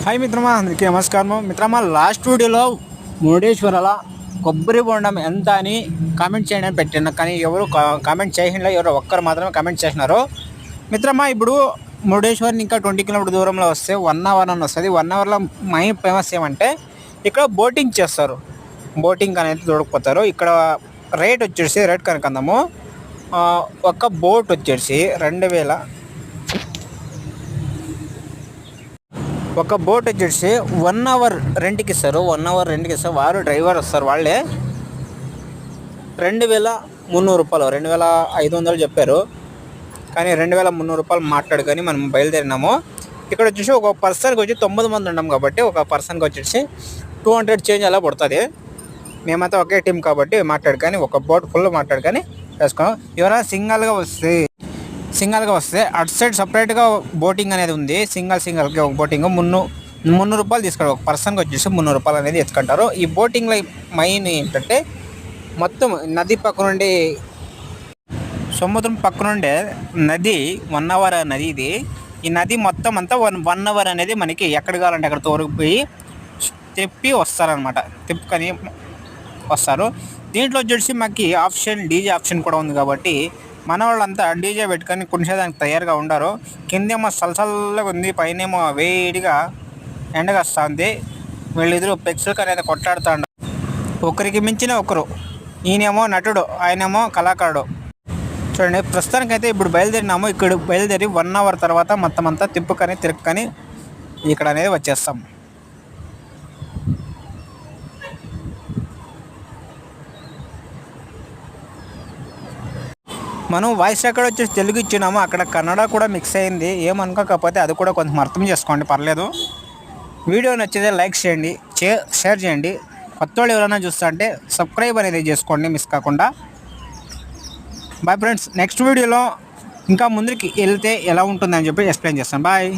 Hi మిత్రమా, అందరికీ నమస్కారం. మిత్రమా, లాస్ట్ వీడియోలో మురుడేశ్వరాల కొబ్బరి బొండం ఎంత అని కామెంట్ చేయండి అని పెట్టాను. కానీ ఎవరు కామెంట్ చేయకుండా ఎవరో ఒక్కరు మాత్రమే కామెంట్ చేసినారు. మిత్రమా, ఇప్పుడు మురుడేశ్వరం ఇంకా 20 కిలోమీటర్ దూరంలో వస్తే 1 అవర్ అని వస్తుంది. 1 అవర్లో మెయిన్ ఫేమస్ ఏమంటే ఇక్కడ బోటింగ్ చేస్తారు. బోటింగ్ అనేది దొరికిపోతారు. ఇక్కడ రేట్ వచ్చేసి రేట్ కనుకందాము. ఒక బోట్ వచ్చేసి 2000. ఒక బోట్ వచ్చేసి 1 అవర్ రెంట్కి ఇస్తారు. 1 అవర్ రెంట్కి ఇస్తారు. వారు డ్రైవర్ వస్తారు. వాళ్ళే 2300 రూపాయలు, 2500 చెప్పారు. కానీ 2300 రూపాయలు మాట్లాడుకొని మనం బయలుదేరినాము. ఇక్కడ వచ్చేసి ఒక పర్సన్కి వచ్చి 9 మంది ఉన్నాం కాబట్టి ఒక పర్సన్కి వచ్చేసి 200 చేంజ్ అలా పడుతుంది. మేమంతా ఒకే టీం కాబట్టి మాట్లాడుకొని ఒక బోట్ ఫుల్ మాట్లాడుకొని వేసుకున్నాం. ఎవరైనా సింగల్గా వస్తే అటు సైడ్ సపరేట్గా బోటింగ్ అనేది ఉంది. సింగల్గా ఒక బోటింగ్ 300 రూపాయలు తీసుకుంటారు. ఒక పర్సన్కి వచ్చేసి 300 రూపాయలు అనేది ఎత్తుకుంటారు. ఈ బోటింగ్లో మెయిన్ ఏంటంటే మొత్తం నది పక్క నుండి, సముద్రం పక్క నుండే నది 1 అవర్ నది ఇది. ఈ నది మొత్తం అంతా 1 అవర్ అనేది మనకి ఎక్కడ కావాలంటే అక్కడ తోరుకుపోయి తిప్పి వస్తారనమాట. తిప్పుకొని వస్తారు. దీంట్లో వచ్చేసి మాకు డీజే ఆప్షన్ కూడా ఉంది కాబట్టి మన వాళ్ళంతా డీజే పెట్టుకొని కొనిసేదానికి తయారుగా ఉండరు. కిందేమో సలసల్లగా ఉంది, పైనేమో వేడిగా ఎండగా వస్తుంది. వీళ్ళిద్దరూ పెక్సులకి అనేది కొట్లాడుతూ ఉంటారు. ఒకరికి మించిన ఒకరు. ఈయనేమో నటుడు, ఆయనేమో కళాకారుడు. చూడండి, ప్రస్తుతానికైతే ఇప్పుడు బయలుదేరినాము. ఇక్కడ బయలుదేరి 1 అవర్ తర్వాత మొత్తం అంతా తిరుక్కొని ఇక్కడ అనేది వచ్చేస్తాం. మనం వాయిస్ రికార్డ్ వచ్చేసి తెలుగు ఇచ్చినాము. అక్కడ కన్నడ కూడా మిక్స్ అయింది. ఏమనుకోకపోతే అది కూడా కొంచెం అర్థం చేసుకోండి, పర్లేదు. వీడియో నచ్చితే లైక్ చేయండి, షేర్ చేయండి. కొత్త వాళ్ళు ఎవరైనా చూస్తా అంటే సబ్స్క్రైబ్ అనేది చేసుకోండి మిస్ కాకుండా. Bye friends. నెక్స్ట్ వీడియోలో ఇంకా ముందుకి వెళ్తే ఎలా ఉంటుందని చెప్పి ఎక్స్ప్లెయిన్ చేస్తాను. బాయ్.